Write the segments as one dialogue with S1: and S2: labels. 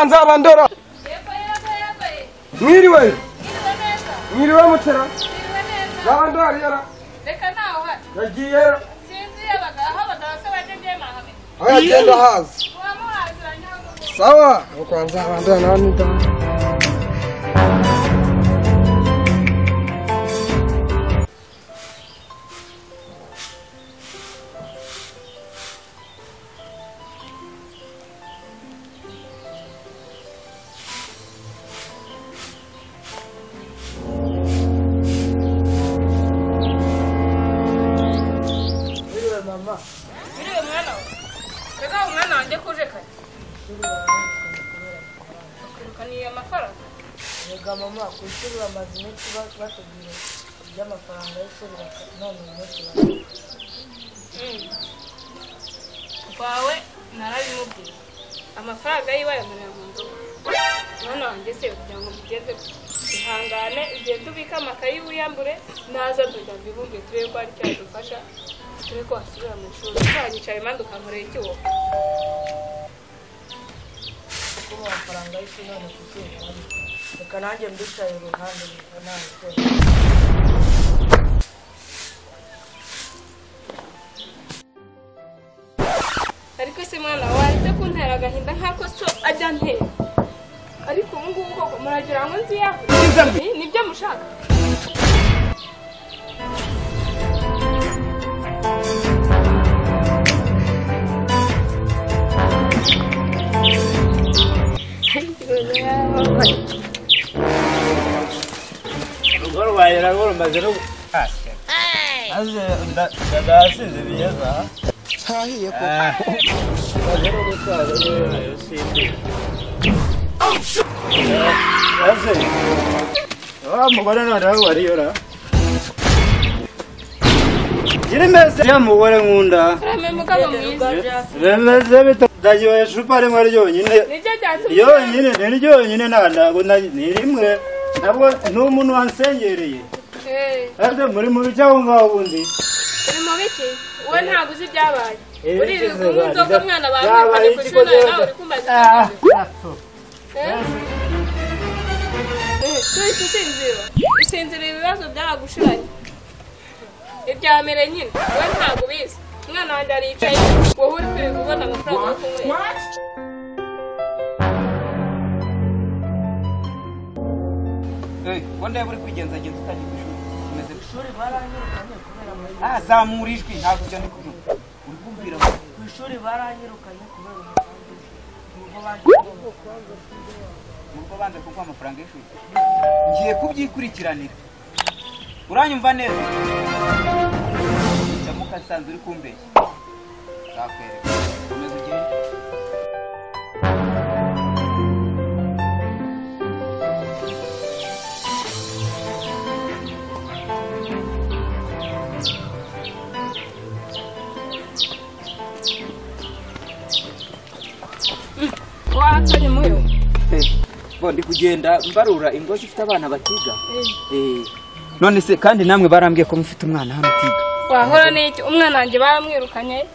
S1: nzabandora mwiriwe mwiriwe mutera nzabandora yara
S2: reka naho hari
S1: yagiye
S2: sinzi yabaga aho badase baje mahame
S1: agenda hazi sawa uko nzabandora nani da
S2: mama kushuru amazine kuba batubwira by'amafaranga y'ishuri none umunsi kwawe narabimubwiye amafaranga yibaye muri mu ndobo none wanjye se kugira ngo mugeze ihangane ugende ubika amakayi uyambure naza tujya mbibumbe turebe ko ari cyadufasha turebe ko wasubira mu ishuri twanyicara impande ukankorera ikiwo kuba amafaranga y'ishuri none kushuru reka nanjye mbicaye uruhande nanjye ariko se mwana waretse kuntera agahinda nk'ako so ajya ntera ariko ubu ngubu koko muragira ngo nzi yaho nibyo mushaka
S3: Agora vai, agora mas eu não. Ndasize biyeza.
S1: Sahiye ko.
S3: Agora gutwara yo sindi. Mugore none wari yora. Yiremeze ya mugore nkunda.
S2: Mugabo mwiza.
S3: Remeze bitagiye shupare mwari yonyine. Yonyine ni yonyine ntabwo ni rimwe. Ntabwo n'umuntu wansengereye. Ese muri mu bicaho ngaho ubundi.
S2: Uri mu biki? We ntabwo uzi byabaye. Uri inzoga mwana bawe kuri shuna nawe uri kumaza. Isinzira ibibazo byaragushiranye. Ibyamere nyine. We ntabwo bizi. Mwana wanjye aricaye. Wowe uri kwiga ubona amafaranga yo kunywera.
S4: Wanda buri kwigenza genza utaje kwishuri umeze kwishuri baranyirukanye kubera zamurijwe ntabwo cyo ndikuvuga uri kumbwira kwishuri baranyirukanye kubera mugo banze kuko amafaranga y'ishuri ngiye kubyikurikiranira uranyumva neza ndamuka sanze uri kumbeshya zakwereka umeze ugiye
S2: Watanye muyo.
S4: Ndi kugenda mbarura ingo zifite abana batiga. None se kandi namwe barambwiye ko mufite umwana hano tiga.
S2: Wahora n'iki umwana wanjye baramwirukanye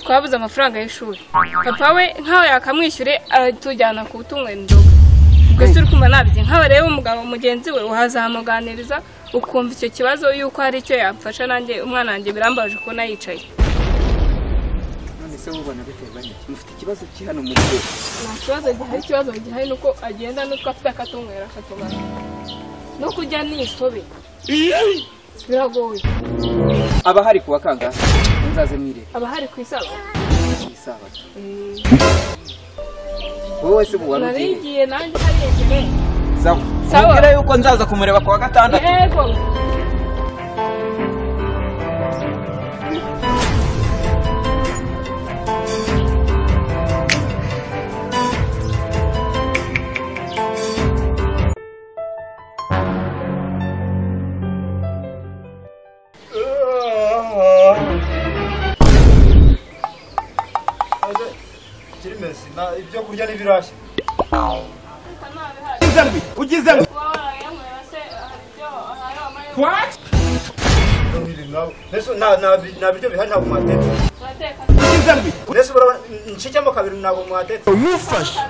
S2: twabuze amafaranga y'ishuri. Papa we nkawe yakamwishyure aratujyana ku butumwa indoga. Ubwo se urumva nabije nkawe rero umugabo mugenzi we uhazamuganiriza ukumva icyo kibazo yuko hari icyo yamfasha nanjye umwana wanjye birambaje ko nayicaye.
S4: Se ubona biterwa n'iki mufite ikibazo cy'hano mu rugo
S2: nta kibazo gihari nuko agenda nutwa afite akatunywera akatubana no kujya nisobe biragoye
S4: abahari kuwa kanga nzaze mwire
S2: abahari ku isaba
S4: wowe se buwa
S2: narigiye nanjye hariyegere
S4: sawa mbere yuko nzaza kumureba kuwa gatandatu
S2: yego
S3: ibyo kurya n'ibirashya
S4: ugizemo
S3: what na biryo bihari ntabwo mwatetse ugizemo nese nshikemo kabiri ntabwo mwatetse
S1: Umufasha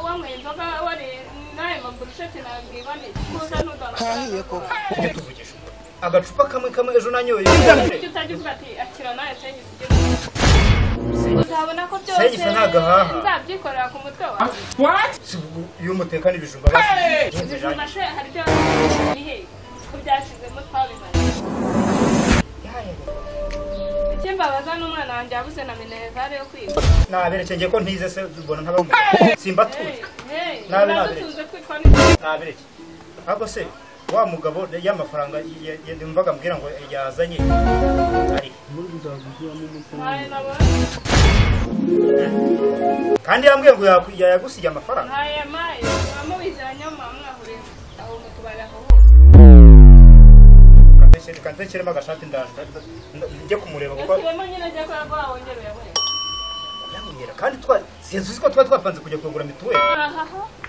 S2: wanyweye inzoga wari nawe maburusheti nabwibane kuza ntudana
S1: hahiye koko
S3: tuvugisha agacupa kamwe ejo nanyoye
S2: utajya uvuga ati akira nawe uzabona ko byose nzabyikorera ku mutwe wawe
S3: iyo umutekana ibijumba
S2: ibijumba se hari ibyo bihe ko byashizemo twabimara ikimbabaza n'umwana wanjye yabuze na minerivare yo kwiga
S3: naberekeye ko ntize se ubona ntabwo simbatuze
S2: naberekeye kwitwa neza
S3: naberekeye ahubwo se wa mugabo y'amafaranga yumvaga mbwira ngo yazanye ari kandi yambwiye ngo yagusigiye amafaranga
S2: ntayamaye wamubiziranye mwahuriye aho mutubara aho
S3: kantekiremo agashati njye kumureba kuko kandi sinzi uzi ko twari twapanze kujya kugura mituweli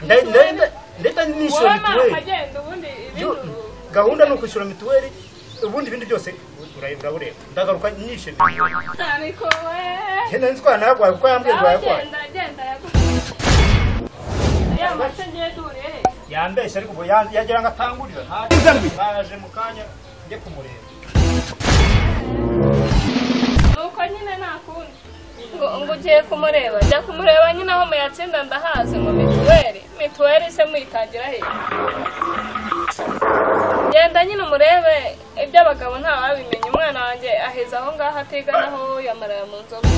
S3: ndahita nishyura mituweli gahunda ni ukwishyura mituweli ubundi ibindi byose urabureba ndagaruka nishyura mituweli nzi ko yanayagwaye kuko yambwiye ngo yayagwaye yambeshya ariko ubwo yagira ngo atangurira ntaje mu kanya njye kumureba
S2: nuko nyine nakundi ngo ugiye kumureba jya kumureba nyine aho muyatsinda ndahazi ngo mituweli se muyitangira he genda nyine umurebe iby'abagabo ntawabimenya umwana wanjye aheza aho ngaho atiga naho yamaraya mu nzoga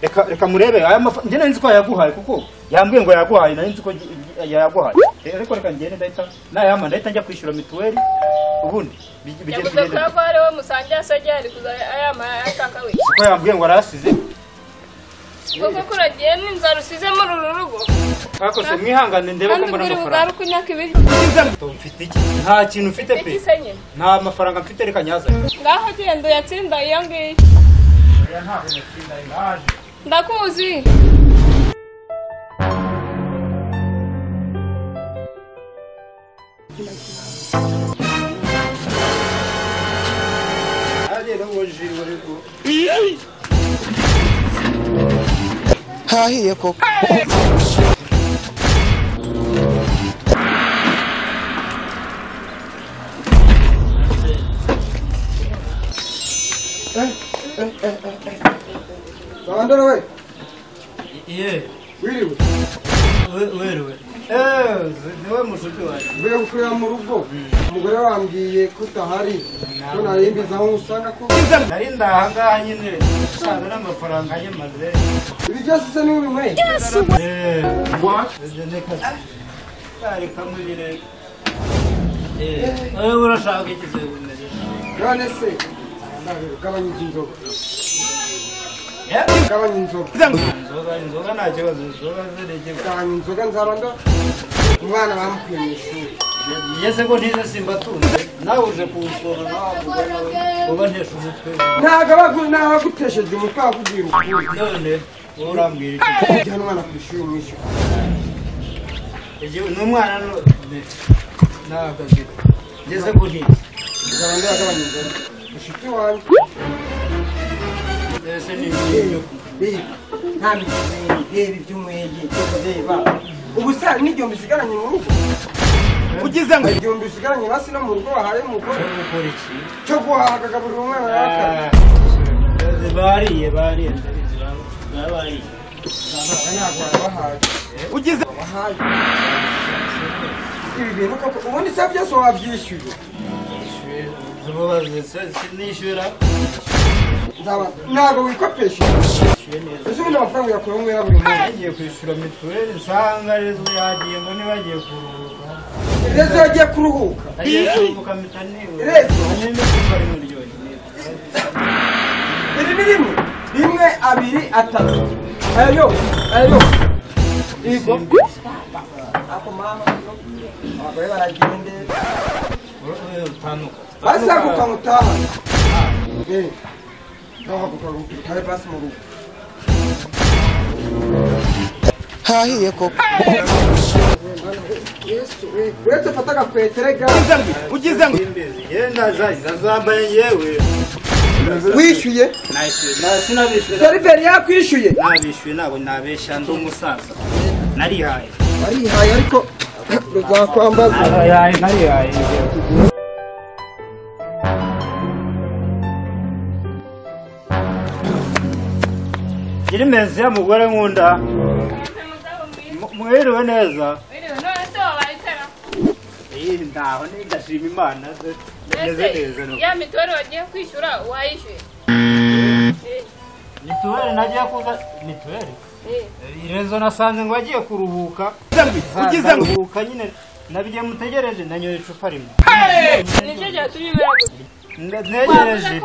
S3: reka murebe aya mafaranga njye nari nzi ko yaguhaye kuko yambwiye ngo yaguhaye nari nzi ko yaguhaye ariko reka ngende ndahita njya kwishyura mituweli ubundi
S2: yavuze ko yaguhaye we musangiye asajya ari kuza ayamara ayashaka we
S3: kuko yambwiye ngo arasize
S2: kuko kuragiye n'inzara usizemo uru rugo
S3: ariko se mwihangane ndebe ko mbona amafaranga mfite iki nta kintu mfite pe nta mafaranga mfite reka nyazane
S2: ngaho genda uyatsinda iyo ngiyo ndakuzi
S1: hahiye koko Sandra we.
S3: Iye.
S1: Wiriwe.
S3: Wiriwe. Niwe mushuti waje.
S1: Mbe kuya mu rugo. Umugore wambwiye ko utahari. Ko narimbiza aho usanga ko.
S3: Nari ndahanga nyine. Usanga n'amafaranga yemaze.
S1: Ibi byose se ni umwe.
S3: What? Kari kamurire. Urashaka iki se?
S1: None se. Gabanya inzoga. Gabanya inzoga.
S3: Inzoga nta kibazo. Inzoga zireke.
S1: Gabanya inzoga nzaranda. Umwana bamukwiye mu ishuri.
S3: Yese ko ntize simbatunze. Nawe uje kuwusora nawe uba ntesha umutwe.
S1: Ntago agutesheje umutwe akubwira ukuri.
S3: None urambwira iki?
S1: Ujyana umwana ku ishuri umwishyura.
S3: N'umwana n'akazi. Yese ko ntize.
S1: Gabanya inzoga. Mushiki wanjye.
S3: Ese ni ibyo.
S1: Nta reba iby'umwege reba ubu se hari n'igihumbi usigaranye mu rugo ugize ngo igihumbi usigaranye basi no mu rugo wahaye umugore
S3: gukora iki
S1: cyo guhaha akagaburira umwana yakara
S3: bariye
S1: ntabwo wabahaye ugize wahaye ibi bintu koko ubundi se byose wabyishyuye
S3: nishyura
S1: ntabwo wikopesha ese ubundi amafaranga uyakura umwera buri munsi
S3: yagiye kwishyura mituweli nsanga rezo yagiye ngo nibagiye kuruhuka
S1: rezo yagiye kuruhuka
S3: agiye kuruhuka mitaniwe
S1: rezo
S3: n'imituweli miliyoni
S1: iri ni rimwe abiri atatu ayo igo ako mama abagore baragendera basaguka mutaha utahe basi mu rugo hahiye koko uretse fata agakwetere ga
S3: ugize ngo yenda zambaye yewe
S1: wishyuye
S3: sinabishyuye
S1: seriveri yakwishyuye
S3: nabishyuye ntabwo nabeshya ndi umusaza narihaye
S1: warihaye ariko ruzakwambaza
S3: narihaye iri mezi ya mugore nkunda mwiriwe neza ndaho ndashima imana meze neza
S2: ya mituweli wagiye kwishyura wayishyuye
S3: mituweli nagiye kuza mituweli irezo nasanze ngo agiye kuruhuka
S1: ugize ngo
S3: kuruhuka nyine nabigiye mutegereje nanyoye icupa rimwe
S2: nicyo cyatumye umera gutya
S3: negereje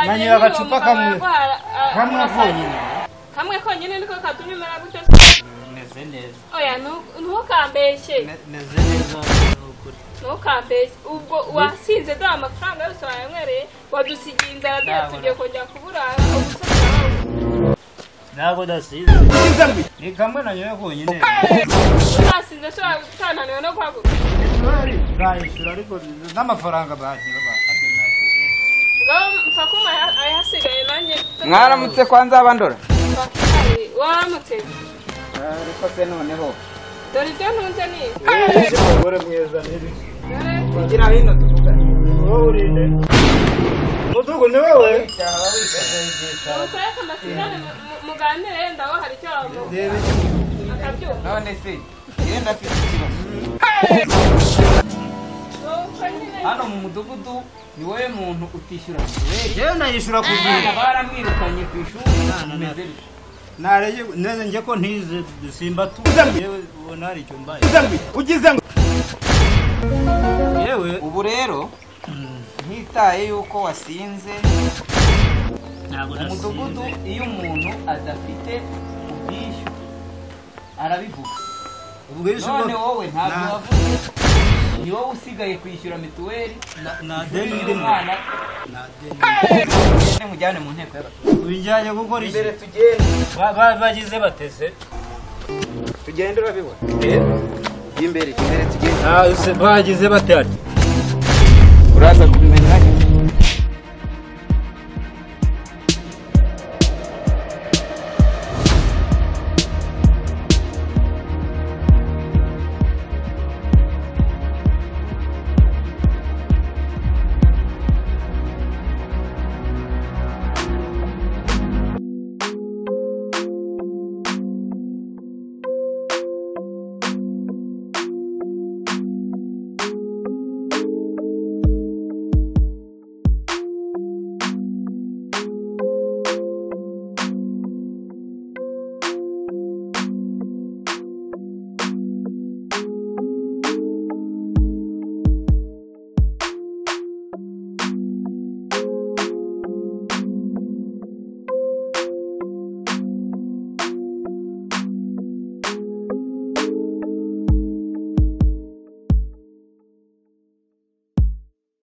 S3: nanyoye agacupa kamwe
S2: kamwe konyine niko katumye umera gutya
S3: meze neza
S2: oya ntukambeshye
S3: meze neza
S2: ntukambeshye ubwo wasinze dore amafaranga yose wayanywereye wadusigiye inzara dore tugiye kongera kuburara
S3: ntabwo dasize ni kamwe nanyoye konyine
S2: wasinze ushobora gutananiwe no guhaguruka
S3: nzayishyura ariko n'amafaranga bagira
S2: mpfa kuma ayasigaye nanjye
S4: mwaramutse kwa nzabandora
S2: waramutse
S4: ariko se noneho
S2: dore ibyo ntunze ni ibi
S3: umugore mwiza niri
S4: kugira hino tuvugane
S3: wowe urinde mudugu ni wowe
S2: ukoreka amasigane muganire ndaho hari icyo wamuha akabyumva
S4: none se yenda afite ikibazo hano mu mudugudu ni wowe muntu utishyura mituweli
S3: yewe nayishyura ku gihe
S4: baramwirukanye ku ishuri
S3: nareye neze njye ko ntize simba tu yewe ubona hari icyo mbaye
S1: ugize ngo
S3: yewe
S4: ubu rero ntitaye yuko wasinze mu mudugudu iyo umuntu adafite ubwishyu arabivuga none wowe ntabwo wavuze ni wowe usigaye kwishyura mituweli
S3: na deni
S4: y'umwana na mujyane mu nteko y'abaturage
S3: bijyanye gukora iki
S4: imbere tugende
S3: bagize bateze
S4: tugende urabibona imbere tugende
S3: bagize batete
S4: uraza kubimenya